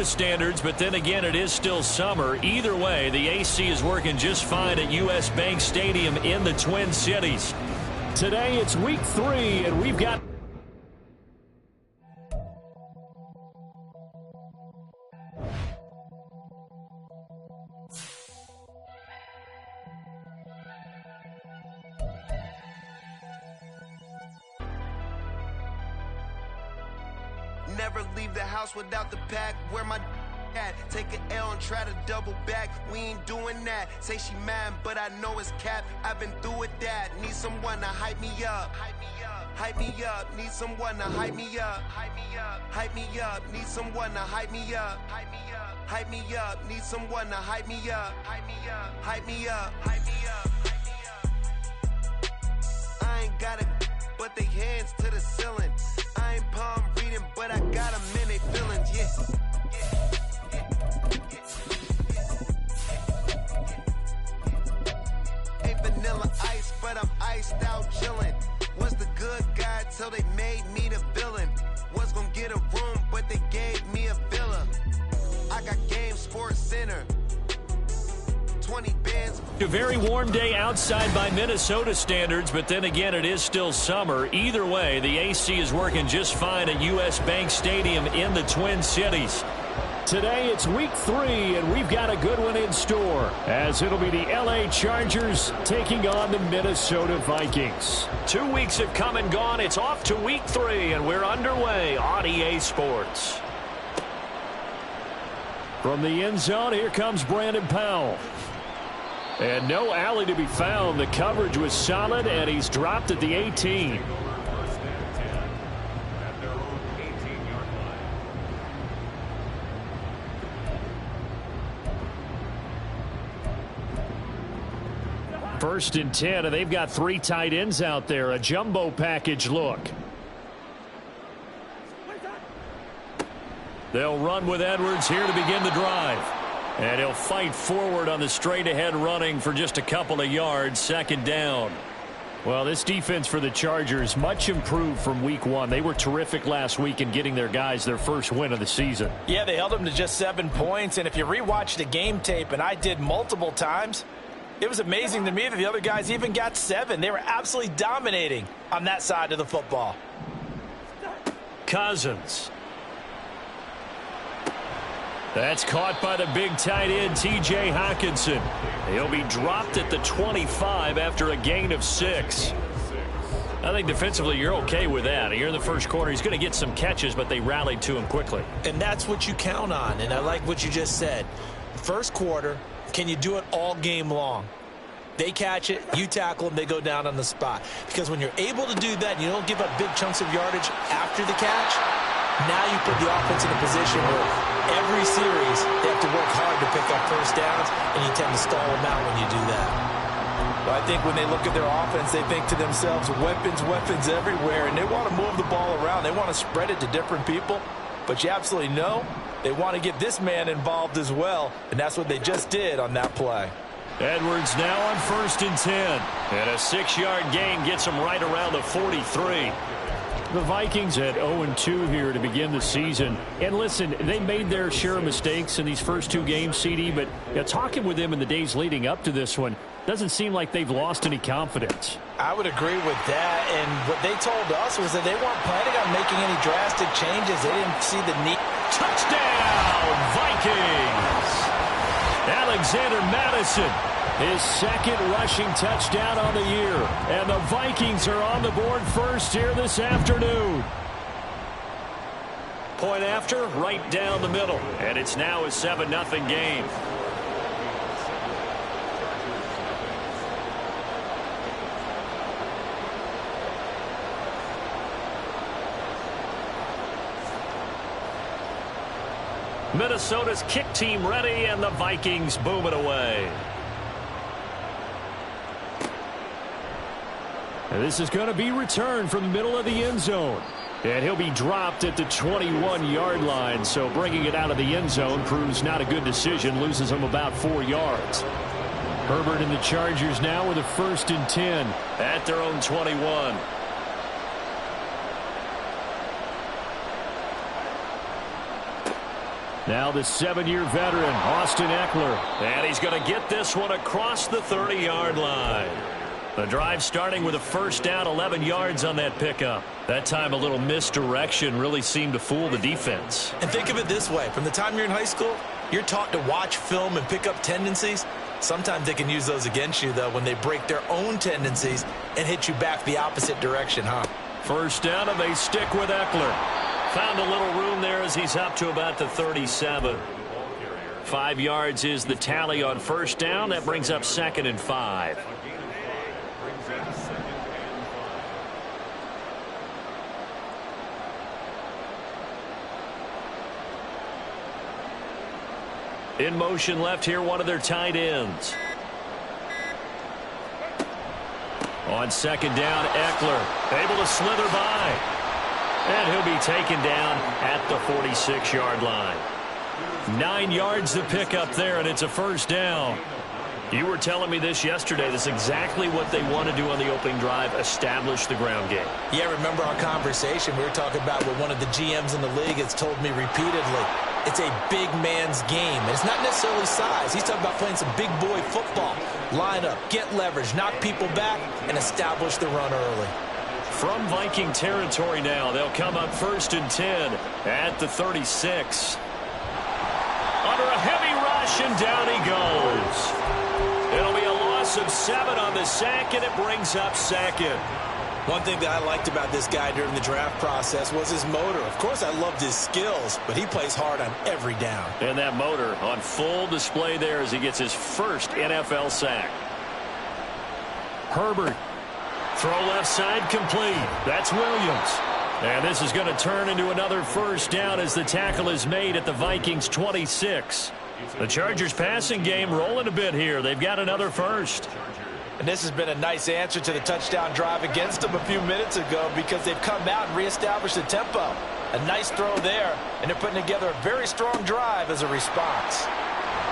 Standards, but then again, it is still summer. Either way, the AC is working just fine at U.S. Bank Stadium in the Twin Cities. Today, it's week 3, and we've got never leave the house without the pack. Where my at? Take an L and try to double back. We ain't doing that. Say she mad, but I know it's cap. I've been through with that. Need someone to hype me up. Hype me up. Hype me up. Need someone to hype me up. Hype me up. Hype me up. Need someone to hype me up. Hype me up. Hype me up. Need someone to hype me up. Hype me up. Hype me up. Hype me up. Hype me up. I ain't got it, but they hands to the ceiling. I ain't palm reading, but I got them in they feelings, yeah. Ain't vanilla ice, but I'm iced out chillin'. Was the good guy till they made me the villain. Was gonna get a room, but they gave me a villa. I got Game Sports Center. 20 bands. A very warm day outside by Minnesota standards, but then again, it is still summer. Either way, the AC is working just fine at U.S. Bank Stadium in the Twin Cities. Today, it's week 3, and we've got a good one in store, as it'll be the L.A. Chargers taking on the Minnesota Vikings. 2 weeks have come and gone. It's off to week 3, and we're underway on EA Sports. From the end zone, here comes Brandon Powell. And no alley to be found. The coverage was solid, and he's dropped at the 18. First and 10, and they've got 3 tight ends out there. A jumbo package look. They'll run with Edwards here to begin the drive. And he'll fight forward on the straight-ahead running for just a couple of yards. Second down. Well, this defense for the Chargers much improved from week 1. They were terrific last week in getting their guys their first win of the season. Yeah, they held them to just 7 points. And if you rewatch the game tape, and I did multiple times, it was amazing to me that the other guys even got 7. They were absolutely dominating on that side of the football. Cousins. That's caught by the big tight end, T.J. Hockenson. He'll be dropped at the 25 after a gain of 6. I think defensively you're okay with that. Here in the first quarter, he's going to get some catches, but they rallied to him quickly. And that's what you count on, and I like what you just said. First quarter, can you do it all game long? They catch it, you tackle them, they go down on the spot. Because when you're able to do that, and you don't give up big chunks of yardage after the catch, now you put the offense in a position where every series they have to work hard to pick up first downs, and you tend to stall them out when you do that. Well, I think when they look at their offense, they think to themselves, weapons, weapons everywhere, and they want to move the ball around. They want to spread it to different people, but you absolutely know they want to get this man involved as well, and that's what they just did on that play. Edwards now on 1st and 10. And a 6-yard gain gets him right around the 43. The Vikings at 0-2 here to begin the season. And listen, they made their share of mistakes in these first 2 games, CD, but talking with them in the days leading up to this one, doesn't seem like they've lost any confidence. I would agree with that, and what they told us was that they weren't planning on making any drastic changes. They didn't see the need. Touchdown, Vikings! Alexander Madison, his 2nd rushing touchdown on the year. And the Vikings are on the board first here this afternoon. Point after, right down the middle. And it's now a 7-0 game. Minnesota's kick team ready, and the Vikings boom it away. And this is going to be returned from the middle of the end zone. And he'll be dropped at the 21-yard line. So bringing it out of the end zone proves not a good decision. Loses him about 4 yards. Herbert and the Chargers now with a 1st and 10 at their own 21. Now the 7-year veteran, Austin Eckler. And he's going to get this one across the 30-yard line. The drive starting with a first down, 11 yards on that pickup. That time a little misdirection really seemed to fool the defense. And think of it this way. From the time you're in high school, you're taught to watch film and pick up tendencies. Sometimes they can use those against you, though, when they break their own tendencies and hit you back the opposite direction, huh? First down, and they stick with Eckler. Found a little room there as he's up to about the 37. 5 yards is the tally on first down. That brings up 2nd and 5. In motion left here, one of their tight ends. On second down, Eckler able to slither by. And he'll be taken down at the 46-yard line. 9 yards to pick up there, and it's a first down. You were telling me this yesterday. This is exactly what they want to do on the opening drive, establish the ground game. Yeah, remember our conversation? We were talking about what one of the GMs in the league has told me repeatedly. It's a big man's game, and it's not necessarily size. He's talking about playing some big boy football. Line up, get leverage, knock people back, and establish the run early. From Viking territory now, they'll come up 1st and 10 at the 36. Under a heavy rush, and down he goes. It'll be a loss of 7 on the sack, and it brings up 2nd. One thing that I liked about this guy during the draft process was his motor. Of course, I loved his skills, but he plays hard on every down. And that motor on full display there as he gets his first NFL sack. Herbert. Throw left side complete. That's Williams. And this is going to turn into another first down as the tackle is made at the Vikings 26. The Chargers passing game rolling a bit here. They've got another first. And this has been a nice answer to the touchdown drive against them a few minutes ago because they've come out and reestablished the tempo. A nice throw there, and they're putting together a very strong drive as a response.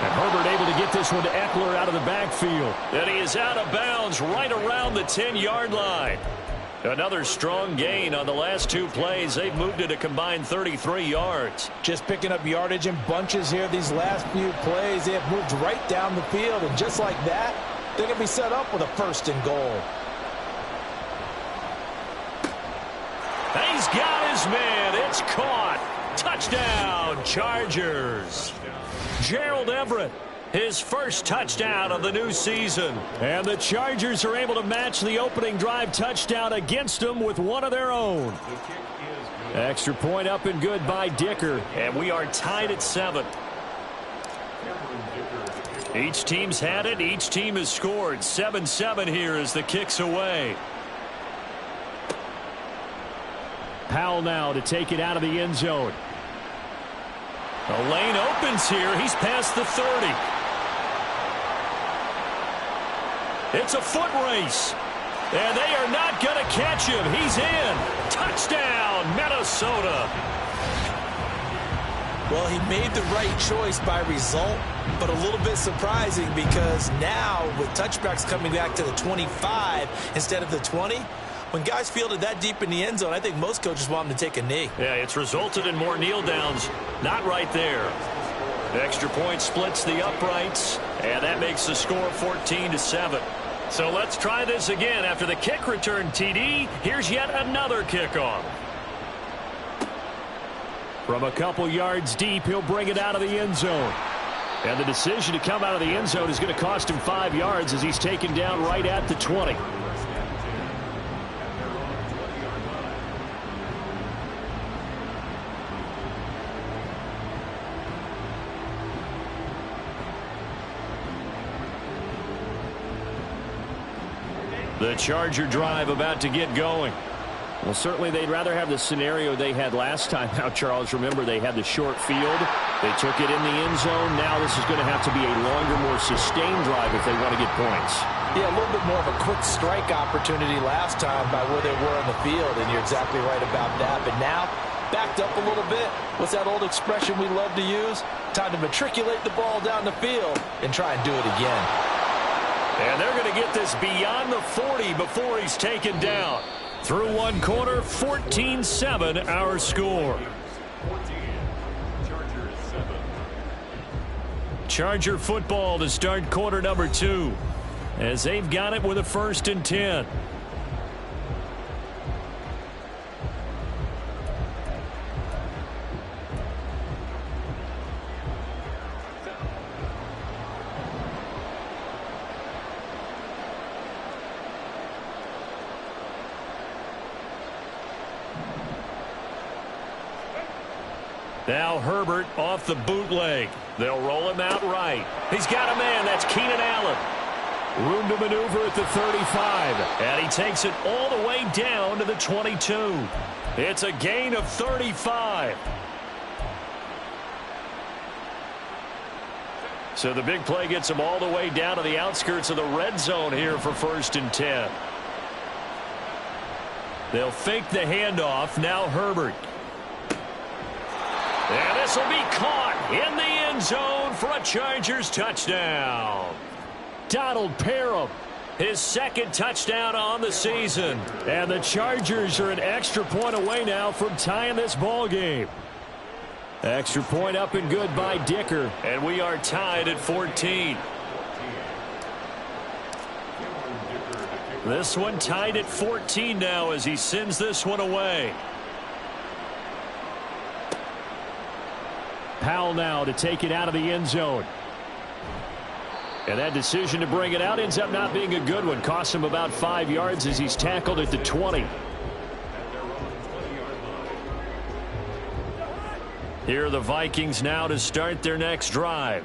And Herbert able to get this one to Eckler out of the backfield. And he is out of bounds right around the 10-yard line. Another strong gain on the last 2 plays. They've moved it a combined 33 yards. Just picking up yardage in bunches here these last few plays. They have moved right down the field, and just like that, they're going to be set up with a 1st and goal. He's got his man. It's caught. Touchdown, Chargers. Gerald Everett, his first touchdown of the new season. And the Chargers are able to match the opening drive touchdown against them with one of their own. Extra point up and good by Dicker. And we are tied at 7. Each team's had it. Each team has scored. 7-7 here as the kick's away. Powell now to take it out of the end zone. The lane opens here. He's past the 30. It's a foot race. And they are not going to catch him. He's in. Touchdown, Minnesota. Well, he made the right choice by result, but a little bit surprising because now with touchbacks coming back to the 25 instead of the 20, when guys fielded that deep in the end zone, I think most coaches want them to take a knee. Yeah, it's resulted in more kneel downs. Not right there. The extra point splits the uprights, and that makes the score 14-7. So let's try this again. After the kick return TD, here's yet another kickoff. From a couple yards deep, he'll bring it out of the end zone. And the decision to come out of the end zone is going to cost him 5 yards as he's taken down right at the 20. The Charger drive about to get going. Well, certainly they'd rather have the scenario they had last time. Now, Charles, remember, they had the short field. They took it in the end zone. Now this is going to have to be a longer, more sustained drive if they want to get points. Yeah, a little bit more of a quick strike opportunity last time by where they were on the field, and you're exactly right about that. But now, backed up a little bit. What's that old expression we love to use? Time to matriculate the ball down the field and try and do it again. And they're going to get this beyond the 40 before he's taken down. Through one quarter, 14-7 our score. Charger football to start quarter number 2, as they've got it with a 1st and 10. Now Herbert off the bootleg. They'll roll him out right. He's got a man. That's Keenan Allen. Room to maneuver at the 35. And he takes it all the way down to the 22. It's a gain of 35. So the big play gets him all the way down to the outskirts of the red zone here for 1st and 10. They'll fake the handoff. Now Herbert. And this will be caught in the end zone for a Chargers touchdown. Donald Purp, his 2nd touchdown on the season. And the Chargers are an extra point away now from tying this ball game. Extra point up and good by Dicker. And we are tied at 14. This one tied at 14 now as he sends this one away. Powell now to take it out of the end zone. And that decision to bring it out ends up not being a good one. Costs him about 5 yards as he's tackled at the 20. Here are the Vikings now to start their next drive.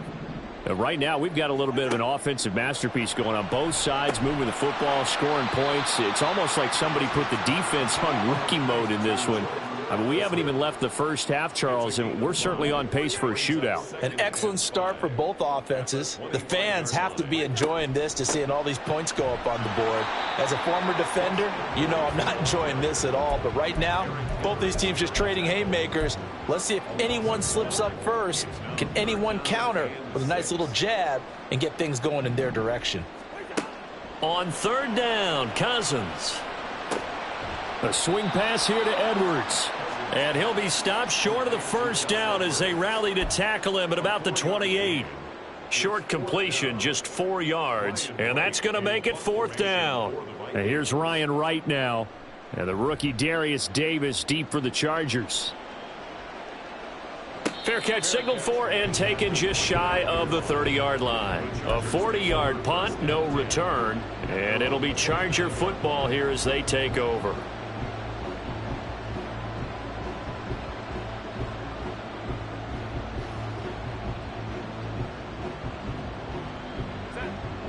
Right now, we've got a little bit of an offensive masterpiece going on both sides, moving the football, scoring points. It's almost like somebody put the defense on rookie mode in this one. I mean, we haven't even left the first half, Charles, and we're certainly on pace for a shootout. An excellent start for both offenses. The fans have to be enjoying this to seeing all these points go up on the board. As a former defender, you know I'm not enjoying this at all. But right now, both these teams just trading haymakers. Let's see if anyone slips up first. Can anyone counter with a nice little jab and get things going in their direction? On 3rd down, Cousins. A swing pass here to Edwards. And he'll be stopped short of the 1st down as they rally to tackle him at about the 28. Short completion, just 4 yards. And that's going to make it 4th down. And here's Ryan Wright now. And the rookie Darius Davis deep for the Chargers. Fair catch signaled for and taken just shy of the 30-yard line. A 40-yard punt, no return. And it'll be Charger football here as they take over.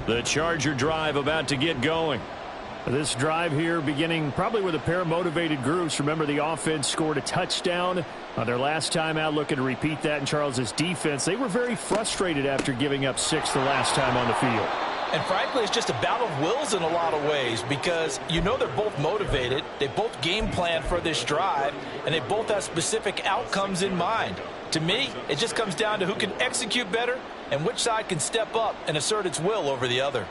The Charger drive about to get going. This drive here beginning probably with a pair of motivated groups. Remember, the offense scored a touchdown on their last time out, looking to repeat that in Charles's defense. They were very frustrated after giving up 6 the last time on the field. And frankly, it's just a battle of wills in a lot of ways because you know they're both motivated. They both game plan for this drive, and they both have specific outcomes in mind. To me, it just comes down to who can execute better and which side can step up and assert its will over the other.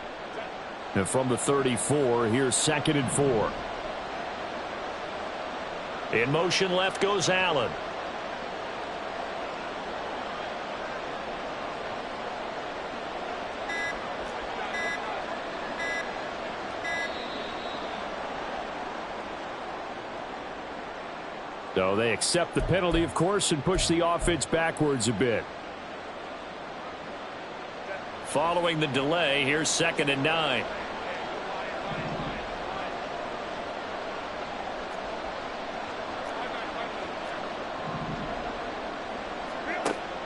And from the 34, here's 2nd and 4. In motion left goes Allen. So they accept the penalty, of course, and push the offense backwards a bit. Following the delay, here's 2nd and 9.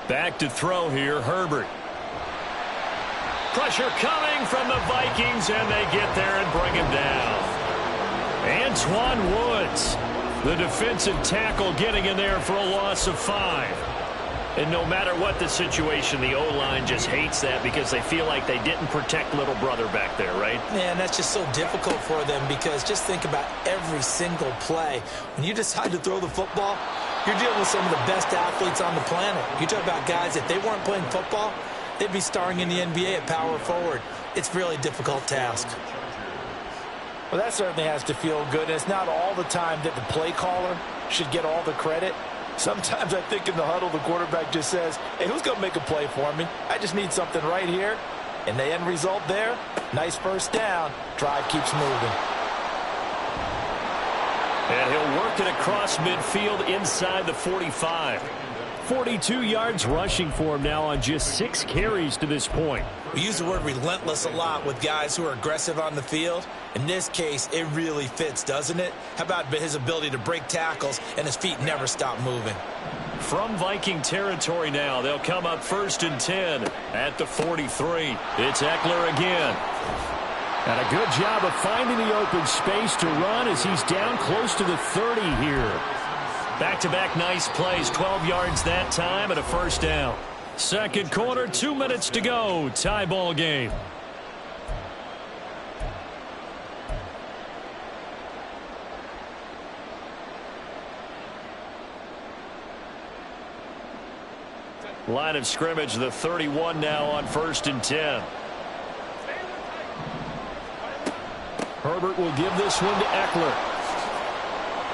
Back to throw here, Herbert. Pressure coming from the Vikings, and they get there and bring him down. Antoine Woods, the defensive tackle, getting in there for a loss of 5. And no matter what the situation, the O-line just hates that because they feel like they didn't protect little brother back there, right? Man, that's just so difficult for them because just think about every single play. When you decide to throw the football, you're dealing with some of the best athletes on the planet. You talk about guys, if they weren't playing football, they'd be starring in the NBA at power forward. It's a really difficult task. Well, that certainly has to feel good. And it's not all the time that the play caller should get all the credit. Sometimes I think in the huddle, the quarterback just says, hey, who's going to make a play for me? I just need something right here. And the end result there, nice first down. Drive keeps moving. And he'll work it across midfield inside the 45. 42 yards rushing for him now on just 6 carries to this point. We use the word relentless a lot with guys who are aggressive on the field. In this case, it really fits, doesn't it? How about his ability to break tackles and his feet never stop moving? From Viking territory now, they'll come up 1st and 10 at the 43. It's Eckler again. And a good job of finding the open space to run as he's down close to the 30 here. Back-to-back nice plays, 12 yards that time and a first down. Second quarter, 2 minutes to go. Tie ball game. Line of scrimmage, the 31 now on 1st and 10. Herbert will give this one to Eckler.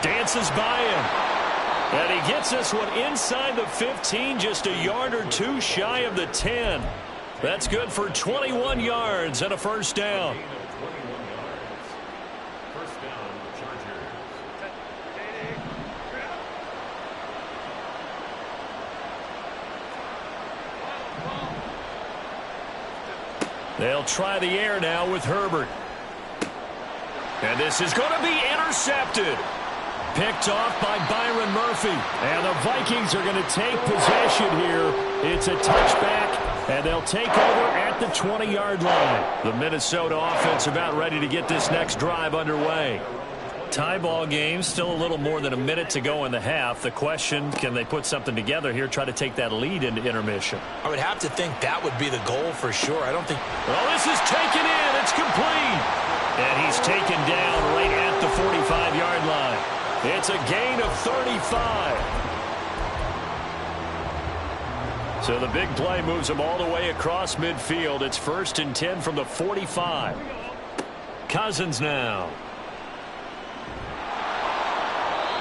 Dances by him. And he gets this one inside the 15, just a yard or two shy of the 10. That's good for 21 yards and a first down. They'll try the air now with Herbert. And this is going to be intercepted. Picked off by Byron Murphy. And the Vikings are going to take possession here. It's a touchback, and they'll take over at the 20-yard line. The Minnesota offense about ready to get this next drive underway. Tie ball game, still a little more than a minute to go in the half. The question, can they put something together here, try to take that lead into intermission? I would have to think that would be the goal for sure. I don't think... Well, this is taken in. It's complete. And he's taken down right at the 45-yard line. It's a gain of 35. So the big play moves him all the way across midfield. It's 1st and 10 from the 45. Cousins now.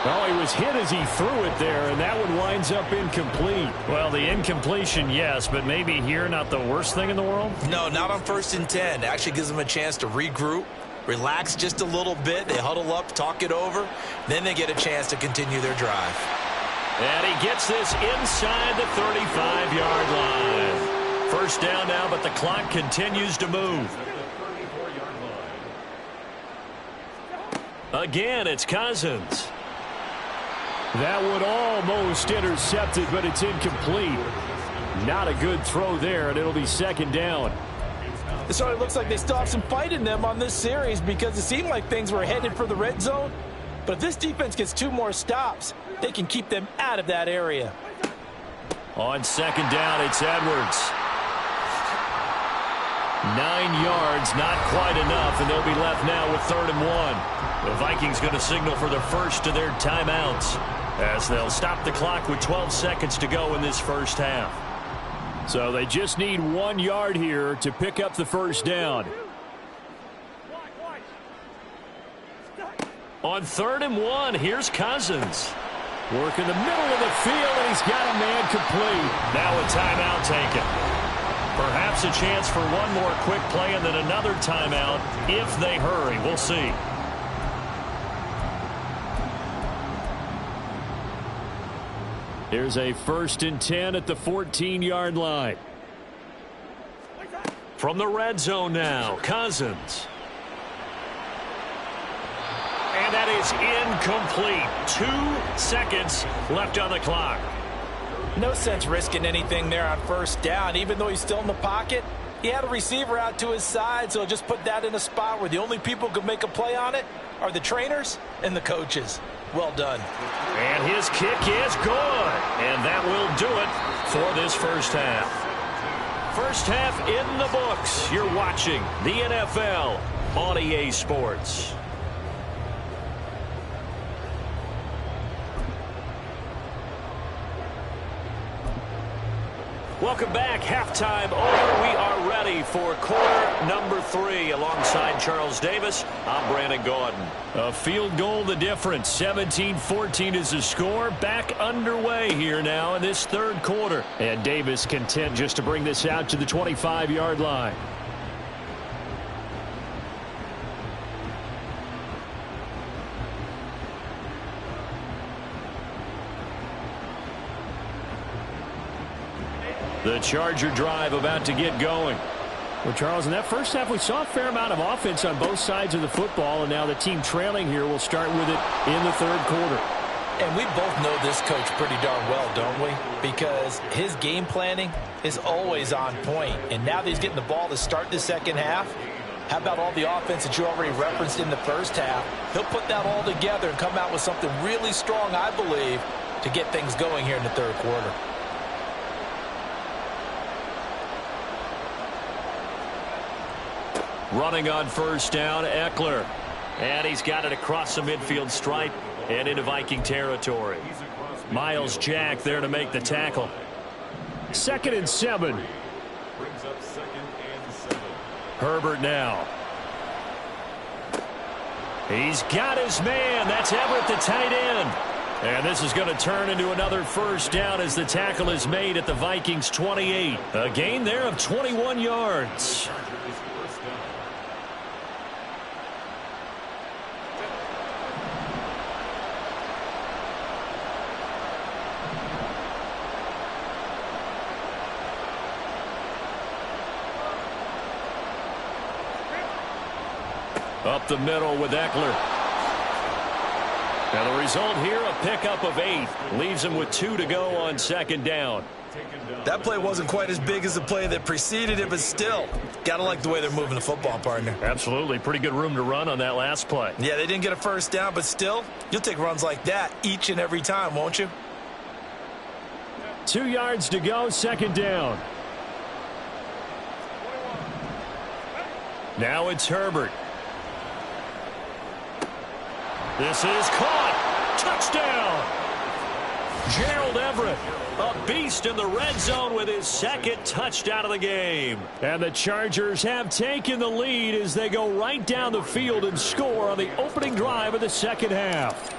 Oh, he was hit as he threw it there, and that one winds up incomplete. Well, the incompletion, yes, but maybe here not the worst thing in the world? No, not on 1st and 10. It actually gives them a chance to regroup, relax just a little bit. They huddle up, talk it over. Then they get a chance to continue their drive. And he gets this inside the 35-yard line. First down now, but the clock continues to move. Again, it's Cousins. That one almost intercepted, but it's incomplete. Not a good throw there, and it'll be 2nd down. It sort of looks like they still have some fight in them on this series because it seemed like things were headed for the red zone. But if this defense gets 2 more stops, they can keep them out of that area. On 2nd down, it's Edwards. 9 yards, not quite enough, and they'll be left now with 3rd and 1. The Vikings going to signal for the first of their timeouts as they'll stop the clock with 12 seconds to go in this first half. So they just need 1 yard here to pick up the first down. On 3rd and 1, here's Cousins. Work in the middle of the field, and he's got a man complete. Now a timeout taken. Perhaps a chance for one more quick play and then another timeout if they hurry. We'll see. Here's a 1st and 10 at the 14-yard line. From the red zone now, Cousins. And that is incomplete. 2 seconds left on the clock. No sense risking anything there on 1st down. Even though he's still in the pocket, he had a receiver out to his side, so just put that in a spot where the only people who could make a play on it are the trainers and the coaches. Well done. And his kick is good. And that will do it for this first half. First half in the books. You're watching the NFL on EA Sports. Welcome back. Halftime over. We are ready for quarter number 3. Alongside Charles Davis, I'm Brandon Gordon. A field goal the difference. 17-14 is the score. Back underway here now in this third quarter. And Davis content just to bring this out to the 25-yard line. The Charger drive about to get going. Well, Charles, in that first half, we saw a fair amount of offense on both sides of the football, and now the team trailing here will start with it in the third quarter. And we both know this coach pretty darn well, don't we? Because his game planning is always on point. And now that he's getting the ball to start the second half, how about all the offense that you already referenced in the first half? He'll put that all together and come out with something really strong, I believe, to get things going here in the third quarter. Running on first down, Eckler. And he's got it across the midfield stripe and into Viking territory. Miles Jack there to make the tackle. 2nd and 7. Herbert now. He's got his man. That's Everett, the tight end. And this is going to turn into another first down as the tackle is made at the Vikings 28. A gain there of 21 yards. Up the middle with Eckler. And the result here, a pickup of 8. Leaves him with 2 to go on second down. That play wasn't quite as big as the play that preceded it, but still, got to like the way they're moving the football, partner. Absolutely. Pretty good room to run on that last play. Yeah, they didn't get a first down, but still, you'll take runs like that each and every time, won't you? 2 yards to go, second down. Now it's Herbert. This is caught. Touchdown. Gerald Everett, a beast in the red zone with his 2nd touchdown of the game. And the Chargers have taken the lead as they go right down the field and score on the opening drive of the second half.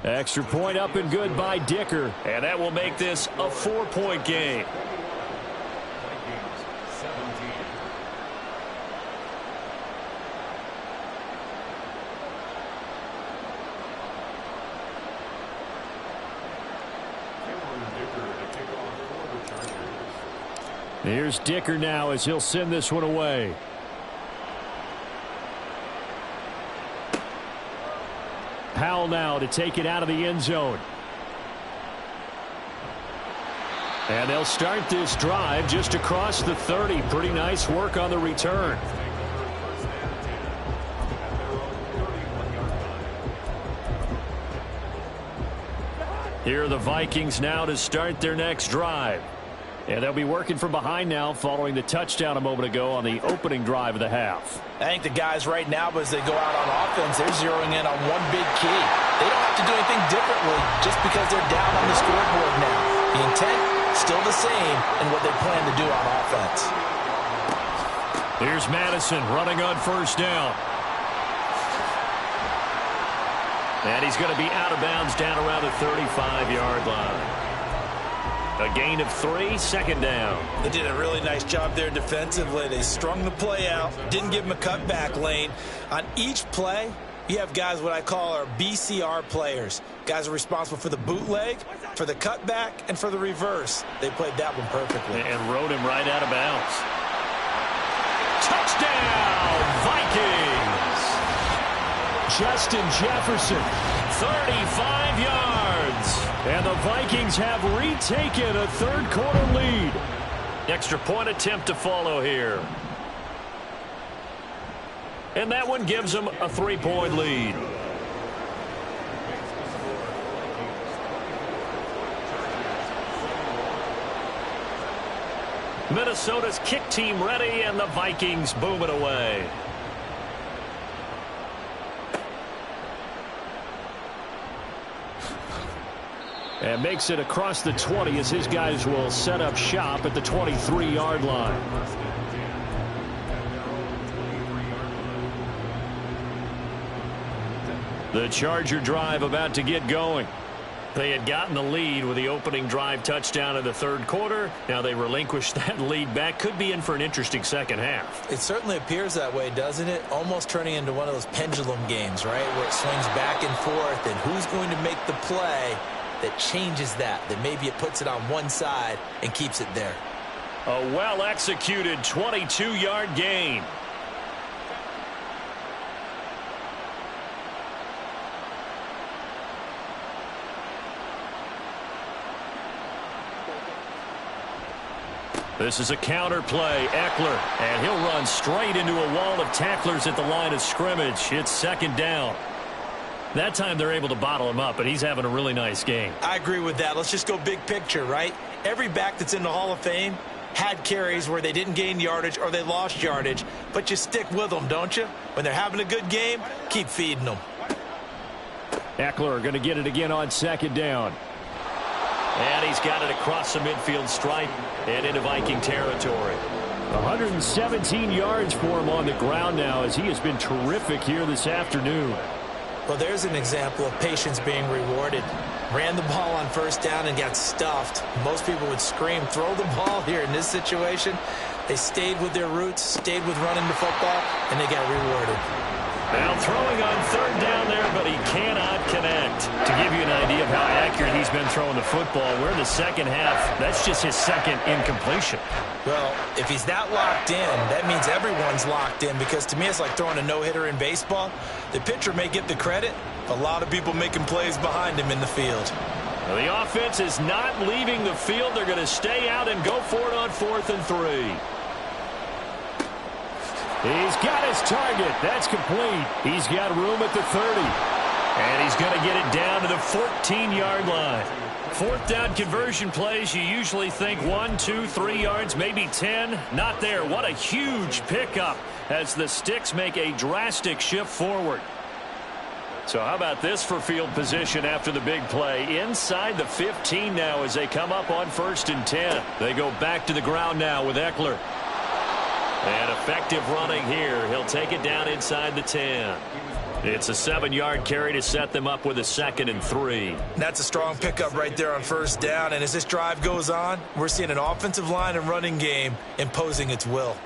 Extra point up and good by Dicker. And that will make this a 4-point game. Here's Dicker now as he'll send this one away. Powell now to take it out of the end zone. And they'll start this drive just across the 30. Pretty nice work on the return. Here are the Vikings now to start their next drive. And they'll be working from behind now following the touchdown a moment ago on the opening drive of the half. I think the guys right now, as they go out on offense, they're zeroing in on one big key. They don't have to do anything differently just because they're down on the scoreboard now. The intent, still the same in what they plan to do on offense. Here's Madison running on first down. And he's going to be out of bounds down around the 35-yard line. A gain of 3, second down. They did a really nice job there defensively. They strung the play out, didn't give him a cutback lane. On each play, you have guys what I call our BCR players. Guys are responsible for the bootleg, for the cutback, and for the reverse. They played that one perfectly. And rode him right out of bounds. Touchdown, Vikings! Justin Jefferson, 35 yards. And the Vikings have retaken a third quarter lead. Extra point attempt to follow here. And that one gives them a 3-point lead. Minnesota's kick team ready, and the Vikings boom it away. And makes it across the 20 as his guys will set up shop at the 23-yard line. The Charger drive about to get going. They had gotten the lead with the opening drive touchdown in the third quarter. Now they relinquished that lead back. Could be in for an interesting second half. It certainly appears that way, doesn't it? Almost turning into one of those pendulum games, right, where it swings back and forth, and who's going to make the play that changes that maybe it puts it on one side and keeps it there. A well-executed 22-yard gain. This is a counter play. Eckler, and he'll run straight into a wall of tacklers at the line of scrimmage. It's second down. That time they're able to bottle him up, but he's having a really nice game. I agree with that. Let's just go big picture, right? Every back that's in the Hall of Fame had carries where they didn't gain yardage or they lost yardage, but you stick with them, don't you? When they're having a good game, keep feeding them. Eckler going to get it again on second down. And he's got it across the midfield stripe and into Viking territory. 117 yards for him on the ground now as he has been terrific here this afternoon. Well, there's an example of patience being rewarded. Ran the ball on first down and got stuffed. Most people would scream, throw the ball here. In this situation, they stayed with their roots, stayed with running the football, and they got rewarded. Now throwing on third down there, but he cannot connect. To give you an idea of how accurate he's been throwing the football, we're in the second half. That's just his second incompletion. Well, if he's that locked in, that means everyone's locked in, because to me it's like throwing a no-hitter in baseball. The pitcher may get the credit, a lot of people making plays behind him in the field. Well, the offense is not leaving the field. They're going to stay out and go for it on 4th and 3. He's got his target. That's complete. He's got room at the 30. And he's going to get it down to the 14-yard line. 4th down conversion plays, you usually think 1, 2, 3 yards, maybe 10. Not there. What a huge pickup as the Sticks make a drastic shift forward. So how about this for field position after the big play? Inside the 15 now as they come up on 1st and 10. They go back to the ground now with Eckler. And effective running here. He'll take it down inside the 10. It's a 7-yard carry to set them up with a 2nd and 3. That's a strong pickup right there on first down. And as this drive goes on, we're seeing an offensive line and running game imposing its will.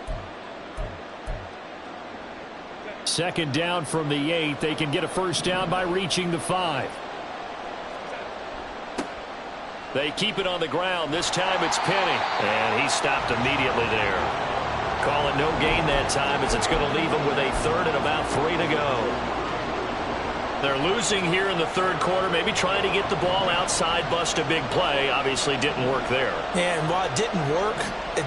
2nd down from the 8. They can get a first down by reaching the 5. They keep it on the ground. This time it's Penny. And he stopped immediately there. Call it no gain that time as it's going to leave them with a 3rd and about 3 to go. They're losing here in the third quarter, maybe trying to get the ball outside, bust a big play. Obviously didn't work there. Yeah, and while it didn't work,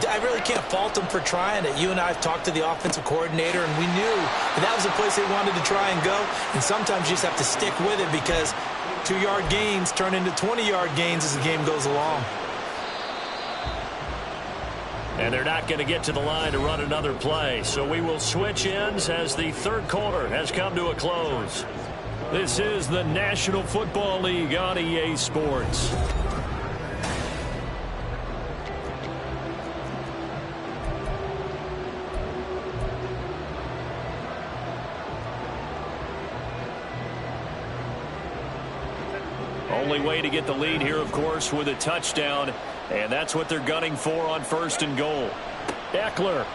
I really can't fault them for trying it. You and I have talked to the offensive coordinator, and we knew that was the place they wanted to try and go. And sometimes you just have to stick with it because 2-yard gains turn into 20-yard gains as the game goes along. And they're not going to get to the line to run another play. So we will switch ends as the third quarter has come to a close. This is the National Football League on EA Sports. Only way to get the lead here, of course, with a touchdown. And that's what they're gunning for on 1st and goal. Eckler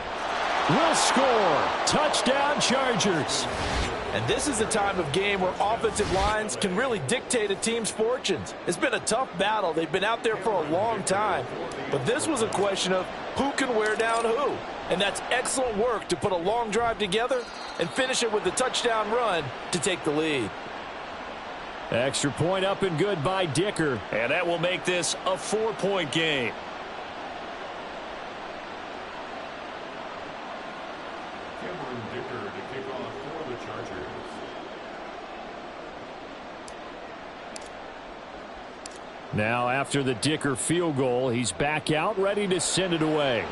will score. Touchdown, Chargers. And this is the time of game where offensive lines can really dictate a team's fortunes. It's been a tough battle. They've been out there for a long time. But this was a question of who can wear down who. And that's excellent work to put a long drive together and finish it with a touchdown run to take the lead. Extra point up and good by Dicker. And that will make this a 4-point game. Dicker to kick off for the Chargers. Now after the Dicker field goal, he's back out ready to send it away.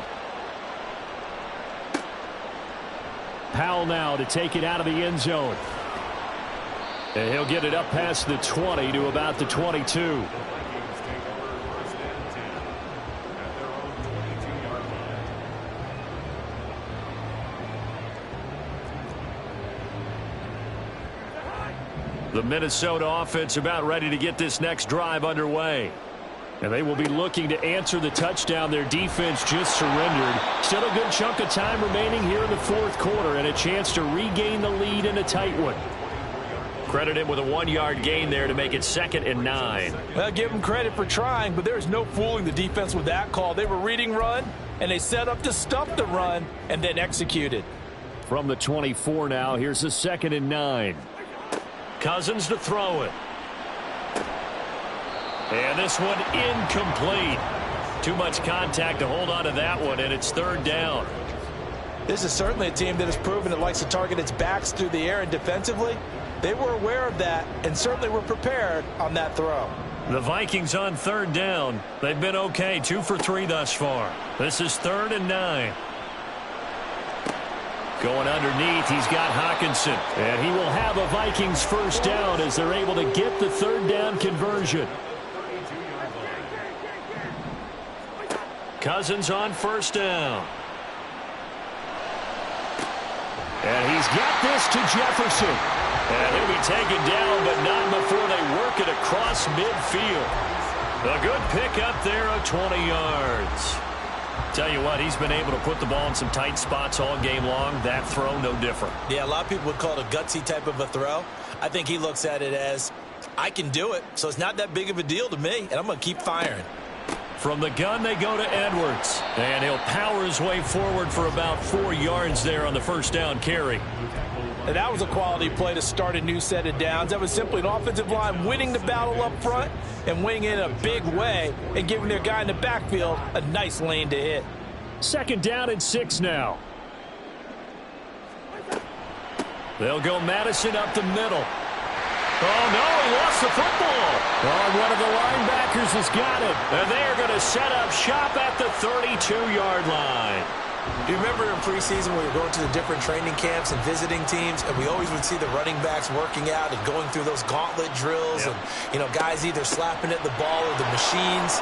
Powell now to take it out of the end zone. And he'll get it up past the 20 to about the 22. The Minnesota offense about ready to get this next drive underway. And they will be looking to answer the touchdown their defense just surrendered. Still a good chunk of time remaining here in the fourth quarter and a chance to regain the lead in a tight one. Credit him with a 1-yard gain there to make it 2nd and 9. Well, give him credit for trying, but there's no fooling the defense with that call. They were reading run, and they set up to stuff the run and then executed. From the 24 now, here's the 2nd and 9. Cousins to throw it. And this one incomplete. Too much contact to hold on to that one, and it's 3rd down. This is certainly a team that has proven it likes to target its backs through the air, and defensively, they were aware of that and certainly were prepared on that throw. The Vikings on 3rd down. They've been okay, 2 for 3 thus far. This is 3rd and 9. Going underneath, he's got Hawkinson. And he will have a Vikings first down as they're able to get the 3rd down conversion. Cousins on 1st down. And he's got this to Jefferson. And he'll be taken down, but not before they work it across midfield. A good pickup there of 20 yards. Tell you what, he's been able to put the ball in some tight spots all game long. That throw, no different. Yeah, a lot of people would call it a gutsy type of a throw. I think he looks at it as, I can do it, so it's not that big of a deal to me, and I'm going to keep firing. From the gun, they go to Edwards. And he'll power his way forward for about 4 yards there on the 1st down carry. And that was a quality play to start a new set of downs. That was simply an offensive line winning the battle up front and winning it in a big way and giving their guy in the backfield a nice lane to hit. 2nd down and 6 now. They'll go Madison up the middle. Oh, no, he lost the football. Oh, one of the linebackers has got it. And they're going to set up shop at the 32-yard line. Do you remember in preseason when we were going to the different training camps and visiting teams, and we always would see the running backs working out and going through those gauntlet drills, and, you know, guys either slapping at the ball or the machines.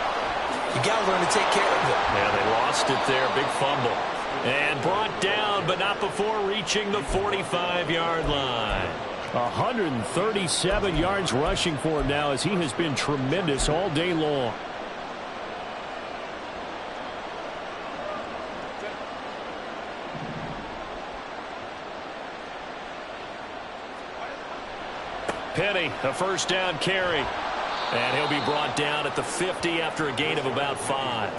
You got to learn to take care of it. Yeah, they lost it there. Big fumble. And brought down, but not before reaching the 45-yard line. 137 yards rushing for him now as he has been tremendous all day long. Penny, a 1st down carry. And he'll be brought down at the 50 after a gain of about 5.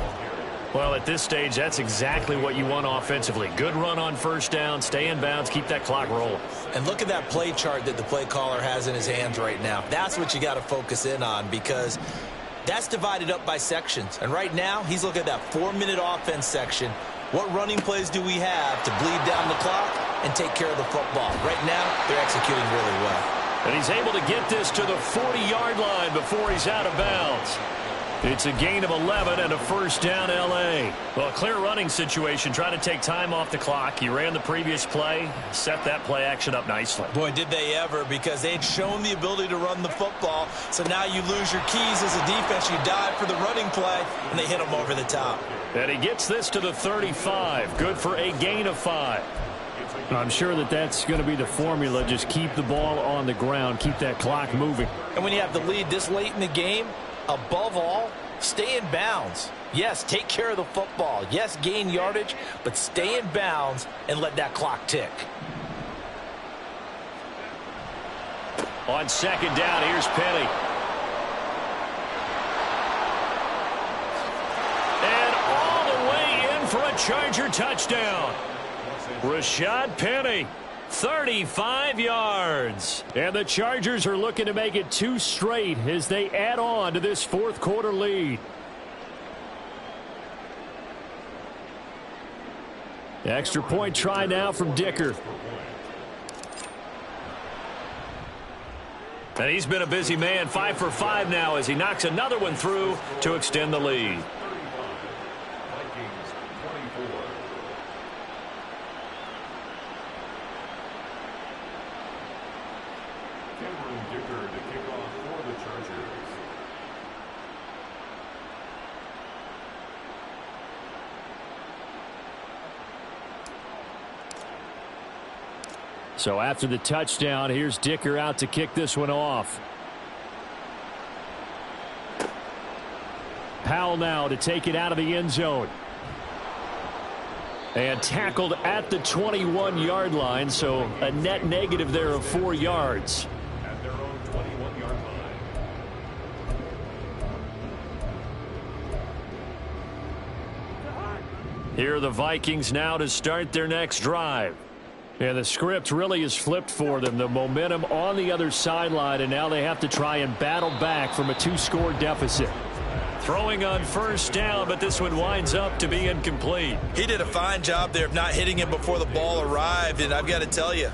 Well, at this stage, that's exactly what you want offensively. Good run on 1st down, stay in bounds, keep that clock rolling. And look at that play chart that the play caller has in his hands right now. That's what you got to focus in on because that's divided up by sections. And right now, he's looking at that 4-minute offense section. What running plays do we have to bleed down the clock and take care of the football? Right now, they're executing really well. And he's able to get this to the 40-yard line before he's out of bounds. It's a gain of 11 and a 1st down L.A. Well, a clear running situation. Try to take time off the clock. He ran the previous play, set that play action up nicely. Boy, did they ever, because they'd shown the ability to run the football. So now you lose your keys as a defense. You dive for the running play, and they hit him over the top. And he gets this to the 35. Good for a gain of 5. I'm sure that that's going to be the formula. Just keep the ball on the ground. Keep that clock moving. And when you have the lead this late in the game, above all, stay in bounds. Yes, take care of the football. Yes, gain yardage, but stay in bounds and let that clock tick. On 2nd down, here's Penny. And all the way in for a Charger touchdown. Rashad Penny, 35 yards. And the Chargers are looking to make it 2 straight as they add on to this 4th quarter lead. Extra point try now from Dicker. And he's been a busy man, 5 for 5 now as he knocks another one through to extend the lead. So after the touchdown, here's Dicker out to kick this one off. Powell now to take it out of the end zone. And tackled at the 21-yard line, so a net negative there of 4 yards. At their own 21-yard line. Here are the Vikings now to start their next drive. And the script really is flipped for them. The momentum on the other sideline, and now they have to try and battle back from a 2-score deficit. Throwing on first down, but this one winds up to be incomplete. He did a fine job there of not hitting him before the ball arrived, and I've got to tell you,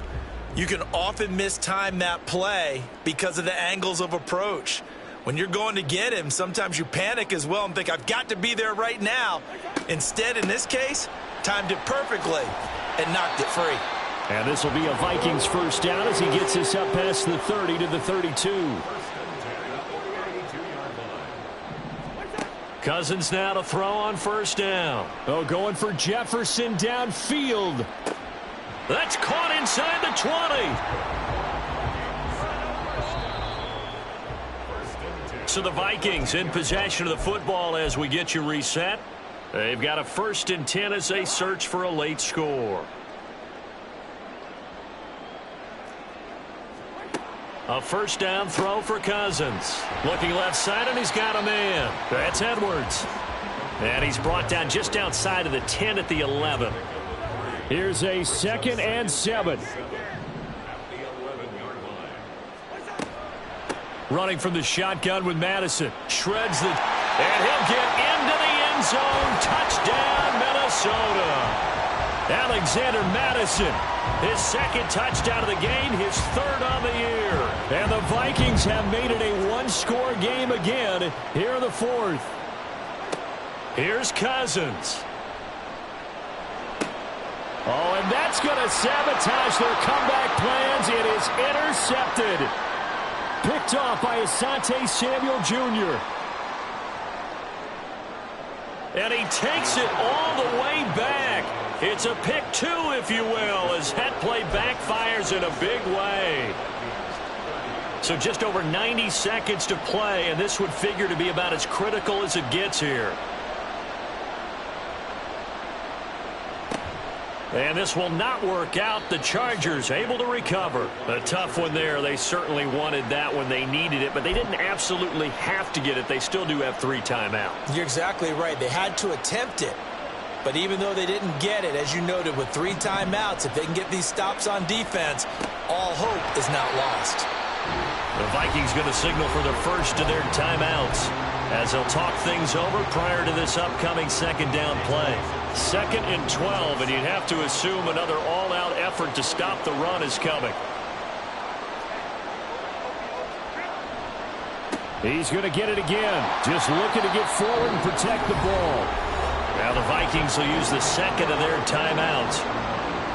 you can often mistime that play because of the angles of approach. When you're going to get him, sometimes you panic as well and think, I've got to be there right now. Instead, in this case, timed it perfectly and knocked it free. And this will be a Vikings first down as he gets this up past the 30 to the 32. Cousins now to throw on first down. Oh, going for Jefferson downfield. That's caught inside the 20. So the Vikings in possession of the football as we get you reset. They've got a 1st and 10 as they search for a late score. A first down throw for Cousins. Looking left side, and he's got a man. That's Edwards. And he's brought down just outside of the 10 at the 11. Here's a 2nd and 7. Running from the shotgun with Madison. Shreds the... And he'll get into the end zone. Touchdown, Minnesota. Alexander Madison, his 2nd touchdown of the game, his 3rd on the year. And the Vikings have made it a 1-score game again here in the 4th. Here's Cousins. Oh, and that's going to sabotage their comeback plans. It is intercepted. Picked off by Asante Samuel Jr. And he takes it all the way back. It's a pick 2, if you will, as that play backfires in a big way. So just over 90 seconds to play, and this would figure to be about as critical as it gets here. And this will not work out. The Chargers able to recover. A tough one there. They certainly wanted that when they needed it, but they didn't absolutely have to get it. They still do have 3 timeouts. You're exactly right. They had to attempt it. But even though they didn't get it, as you noted, with 3 timeouts, if they can get these stops on defense, all hope is not lost. The Vikings going to signal for the first of their timeouts as they'll talk things over prior to this upcoming 2nd down play. 2nd and 12, and you'd have to assume another all-out effort to stop the run is coming. He's going to get it again. Just looking to get forward and protect the ball. Now the Vikings will use the 2nd of their timeouts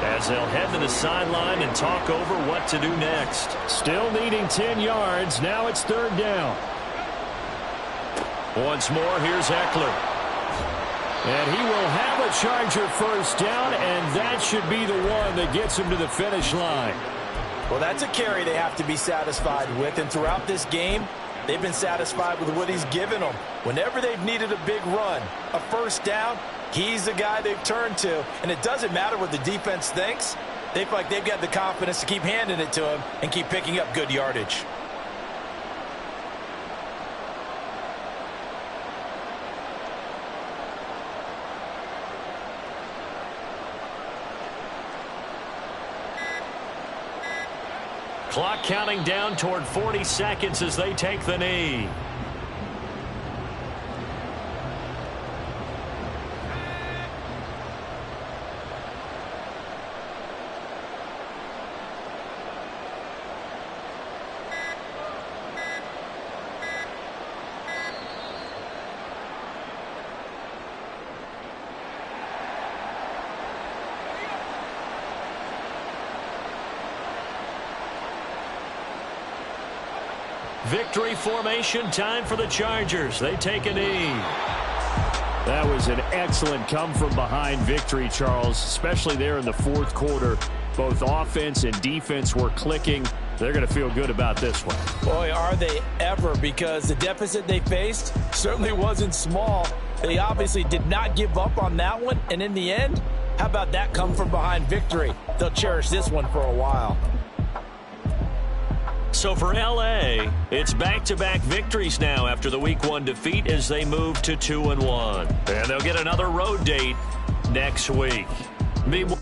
as they'll head to the sideline and talk over what to do next. Still needing 10 yards. Now it's 3rd down. Once more, here's Eckler. And he will have a Charger first down, and that should be the one that gets him to the finish line. Well, that's a carry they have to be satisfied with, and throughout this game, they've been satisfied with what he's given them. Whenever they've needed a big run, a first down, he's the guy they've turned to. And it doesn't matter what the defense thinks. They feel like they've got the confidence to keep handing it to him and keep picking up good yardage. Clock counting down toward 40 seconds as they take the knee. Victory formation time for the Chargers. They take a knee. That was an excellent come-from-behind victory, Charles, especially there in the 4th quarter. Both offense and defense were clicking. They're going to feel good about this one. Boy, are they ever, because the deficit they faced certainly wasn't small. They obviously did not give up on that one, and in the end, how about that come from behind victory? They'll cherish this one for a while. So for L.A., it's back-to-back victories now after the Week 1 defeat as they move to 2-1. And they'll get another road date next week. Meanwhile,